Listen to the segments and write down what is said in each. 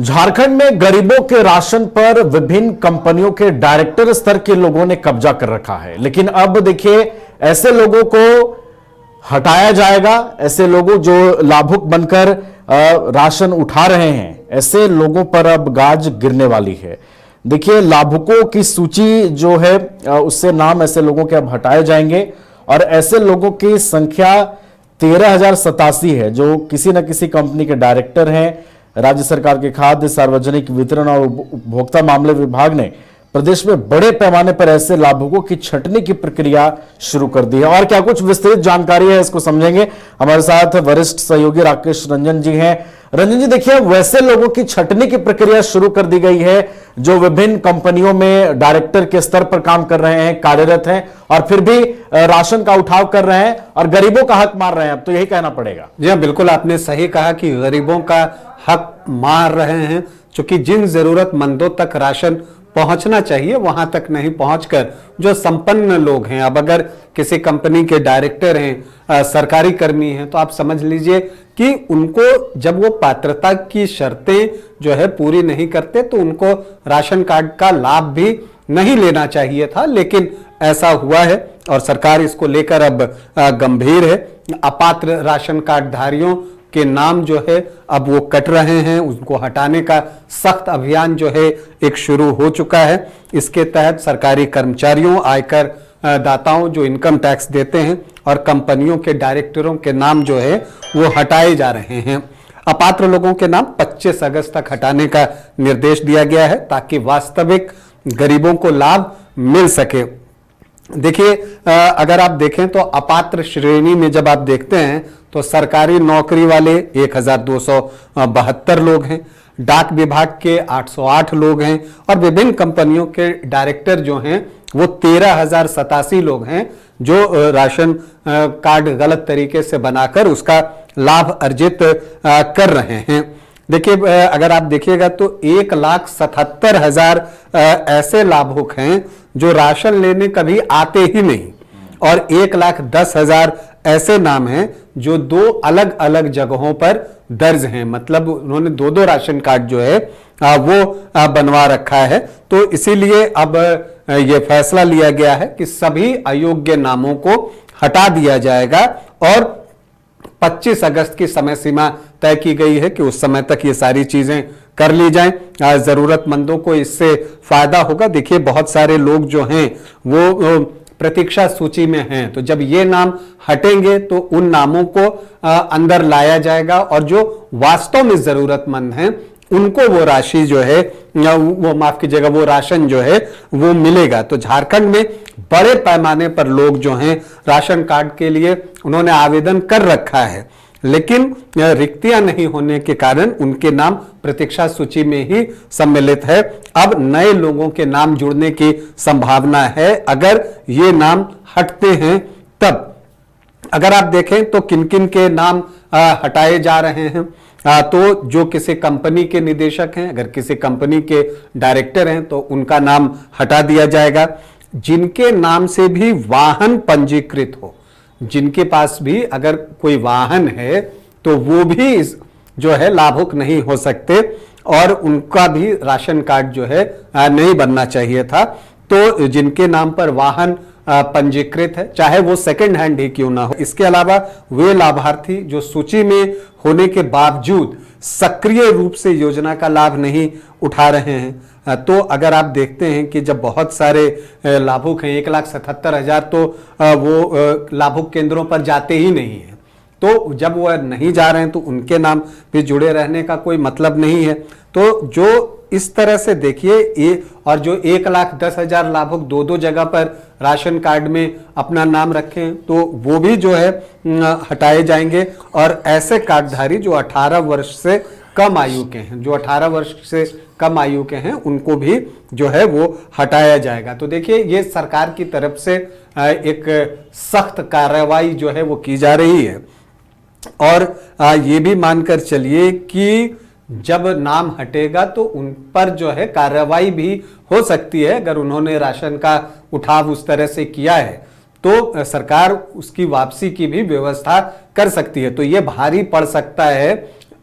झारखंड में गरीबों के राशन पर विभिन्न कंपनियों के डायरेक्टर स्तर के लोगों ने कब्जा कर रखा है। लेकिन अब देखिए, ऐसे लोगों को हटाया जाएगा। ऐसे लोगों जो लाभुक बनकर राशन उठा रहे हैं, ऐसे लोगों पर अब गाज गिरने वाली है। देखिए, लाभुकों की सूची जो है उससे नाम ऐसे लोगों के अब हटाए जाएंगे और ऐसे लोगों की संख्या 13,087 है जो किसी न किसी कंपनी के डायरेक्टर हैं। राज्य सरकार के खाद्य सार्वजनिक वितरण और उपभोक्ता मामले विभाग ने प्रदेश में बड़े पैमाने पर ऐसे लाभुकों की छंटनी की प्रक्रिया शुरू कर दी है। और क्या कुछ विस्तृत जानकारी है, इसको समझेंगे। हमारे साथ वरिष्ठ सहयोगी राकेश रंजन जी हैं। रंजन जी, देखिए, वैसे लोगों की छंटनी की प्रक्रिया शुरू कर दी गई है जो विभिन्न कंपनियों में डायरेक्टर के स्तर पर काम कर रहे हैं, कार्यरत हैं और फिर भी राशन का उठाव कर रहे हैं और गरीबों का हक मार रहे हैं। अब तो यही कहना पड़ेगा। जी हाँ, बिल्कुल आपने सही कहा कि गरीबों का हक मार रहे हैं, क्योंकि जिन जरूरतमंदों तक राशन पहुंचना चाहिए वहां तक नहीं पहुंचकर जो संपन्न लोग हैं, अब अगर किसी कंपनी के डायरेक्टर हैं, सरकारी कर्मी हैं, तो आप समझ लीजिए कि उनको जब वो पात्रता की शर्तें जो है पूरी नहीं करते तो उनको राशन कार्ड का लाभ भी नहीं लेना चाहिए था। लेकिन ऐसा हुआ है और सरकार इसको लेकर अब गंभीर है। अपात्र राशन कार्ड धारियों के नाम जो है अब वो कट रहे हैं, उनको हटाने का सख्त अभियान जो है एक शुरू हो चुका है। इसके तहत सरकारी कर्मचारियों, आयकर दाताओं जो इनकम टैक्स देते हैं और कंपनियों के डायरेक्टरों के नाम जो है वो हटाए जा रहे हैं। अपात्र लोगों के नाम 25 अगस्त तक हटाने का निर्देश दिया गया है ताकि वास्तविक गरीबों को लाभ मिल सके। देखिए, अगर आप देखें तो अपात्र श्रेणी में जब आप देखते हैं तो सरकारी नौकरी वाले 1272 लोग हैं, डाक विभाग के 808 लोग हैं और विभिन्न कंपनियों के डायरेक्टर जो हैं वो 13,087 लोग हैं जो राशन कार्ड गलत तरीके से बनाकर उसका लाभ अर्जित कर रहे हैं। देखिए, अगर आप देखिएगा तो 1,77,000 ऐसे लाभुक हैं जो राशन लेने कभी आते ही नहीं और 1,10,000 ऐसे नाम हैं जो दो अलग अलग जगहों पर दर्ज हैं, मतलब उन्होंने दो राशन कार्ड जो है वो बनवा रखा है। तो इसीलिए अब ये फैसला लिया गया है कि सभी अयोग्य नामों को हटा दिया जाएगा और 25 अगस्त की समय सीमा तय की गई है कि उस समय तक ये सारी चीजें कर ली जाएं। जरूरतमंदों को इससे फायदा होगा। देखिए, बहुत सारे लोग जो हैं वो प्रतीक्षा सूची में हैं, तो जब ये नाम हटेंगे तो उन नामों को अंदर लाया जाएगा और जो वास्तव में जरूरतमंद हैं उनको वो राशि जो है वो माफ कीजिएगा वो राशन जो है वो मिलेगा। तो झारखंड में बड़े पैमाने पर लोग जो हैं राशन कार्ड के लिए उन्होंने आवेदन कर रखा है, लेकिन रिक्तियां नहीं होने के कारण उनके नाम प्रतीक्षा सूची में ही सम्मिलित है। अब नए लोगों के नाम जुड़ने की संभावना है अगर ये नाम हटते हैं तब। अगर आप देखें तो किन किन के नाम हटाए जा रहे हैं, तो जो किसी कंपनी के निदेशक हैं, अगर किसी कंपनी के डायरेक्टर हैं तो उनका नाम हटा दिया जाएगा। जिनके नाम से भी वाहन पंजीकृत हो, जिनके पास भी अगर कोई वाहन है तो वो भी जो है लाभुक नहीं हो सकते और उनका भी राशन कार्ड जो है नहीं बनना चाहिए था। तो जिनके नाम पर वाहन पंजीकृत है, चाहे वो सेकंड हैंड ही क्यों ना हो। इसके अलावा वे लाभार्थी जो सूची में होने के बावजूद सक्रिय रूप से योजना का लाभ नहीं उठा रहे हैं, तो अगर आप देखते हैं कि जब बहुत सारे लाभुक हैं, 1,77,000 तो वो लाभुक केंद्रों पर जाते ही नहीं है, तो जब वो नहीं जा रहे हैं तो उनके नाम भी जुड़े रहने का कोई मतलब नहीं है। तो जो इस तरह से देखिए ये, और जो 1,10,000 लाभुक दो जगह पर राशन कार्ड में अपना नाम रखें तो वो भी जो है हटाए जाएंगे और ऐसे कार्डधारी जो 18 वर्ष से कम आयु के हैं, जो 18 वर्ष से कम आयु के हैं, उनको भी जो है वो हटाया जाएगा। तो देखिए, ये सरकार की तरफ से एक सख्त कार्रवाई जो है वो की जा रही है और ये भी मानकर चलिए कि जब नाम हटेगा तो उन पर जो है कार्रवाई भी हो सकती है। अगर उन्होंने राशन का उठाव उस तरह से किया है तो सरकार उसकी वापसी की भी व्यवस्था कर सकती है। तो ये भारी पड़ सकता है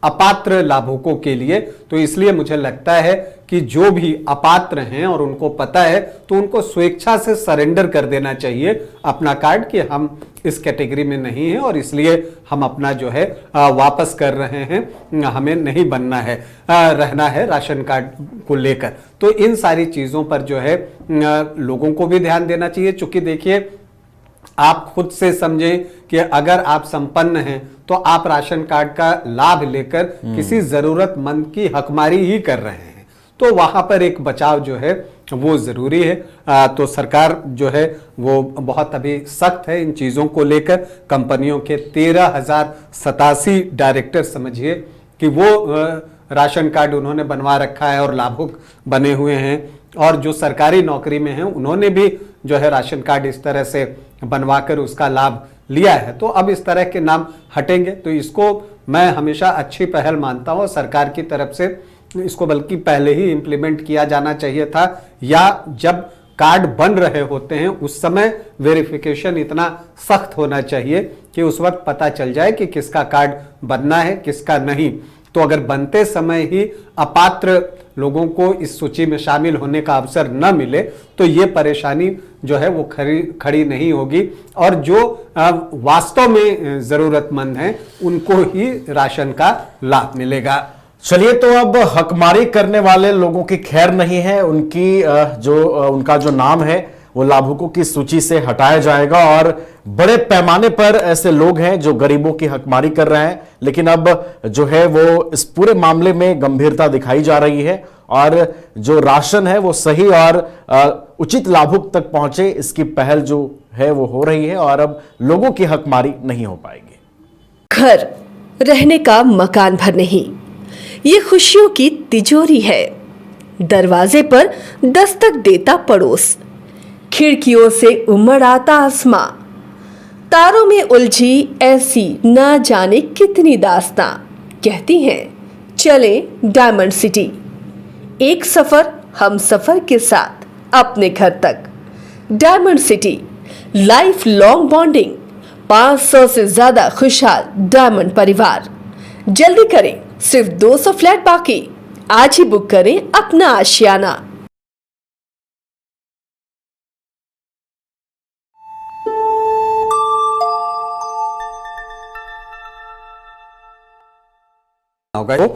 अपात्र लाभुकों के लिए। तो इसलिए मुझे लगता है कि जो भी अपात्र हैं और उनको पता है तो उनको स्वेच्छा से सरेंडर कर देना चाहिए अपना कार्ड कि हम इस कैटेगरी में नहीं हैं और इसलिए हम अपना जो है वापस कर रहे हैं, हमें नहीं बनना है, रहना है राशन कार्ड को लेकर। तो इन सारी चीज़ों पर जो है लोगों को भी ध्यान देना चाहिए। चूंकि देखिए, आप खुद से समझें कि अगर आप संपन्न हैं तो आप राशन कार्ड का लाभ लेकर किसी जरूरतमंद की हकमारी ही कर रहे हैं, तो वहां पर एक बचाव जो है वो जरूरी है। तो सरकार जो है वो बहुत अभी सख्त है इन चीजों को लेकर। कंपनियों के 13,087 डायरेक्टर समझिए कि वो राशन कार्ड उन्होंने बनवा रखा है और लाभुक बने हुए हैं, और जो सरकारी नौकरी में हैं उन्होंने भी जो है राशन कार्ड इस तरह से बनवाकर उसका लाभ लिया है। तो अब इस तरह के नाम हटेंगे, तो इसको मैं हमेशा अच्छी पहल मानता हूँ। सरकार की तरफ से इसको बल्कि पहले ही इंप्लीमेंट किया जाना चाहिए था, या जब कार्ड बन रहे होते हैं उस समय वेरिफिकेशन इतना सख्त होना चाहिए कि उस वक्त पता चल जाए कि किसका कार्ड बनना है किसका नहीं। तो अगर बनते समय ही अपात्र लोगों को इस सूची में शामिल होने का अवसर न मिले तो ये परेशानी जो है वो खड़ी नहीं होगी, और जो वास्तव में जरूरतमंद हैं उनको ही राशन का लाभ मिलेगा। चलिए, तो अब हकमारी करने वाले लोगों की खैर नहीं है, उनकी उनका जो नाम है वो लाभुकों की सूची से हटाया जाएगा, और बड़े पैमाने पर ऐसे लोग हैं जो गरीबों की हकमारी कर रहे हैं। लेकिन अब जो है वो इस पूरे मामले में गंभीरता दिखाई जा रही है, और जो राशन है वो सही और उचित लाभुक तक पहुंचे, इसकी पहल जो है वो हो रही है, और अब लोगों की हकमारी नहीं हो पाएगी। घर रहने का मकान भर नहीं, ये खुशियों की तिजोरी है। दरवाजे पर दस्तक देता पड़ोस, खिड़कियों से उमड़ आता आसमां, तारों में उलझी ऐसी ना जाने कितनी दास्तां। कहती हैं चले डायमंड सिटी, एक सफर हम सफर के साथ अपने घर तक। Diamond city, life long bonding, 500 से ज्यादा खुशहाल डायमंड परिवार। जल्दी करें, सिर्फ 200 फ्लैट बाकी। आज ही बुक करें अपना आशियाना। होगा।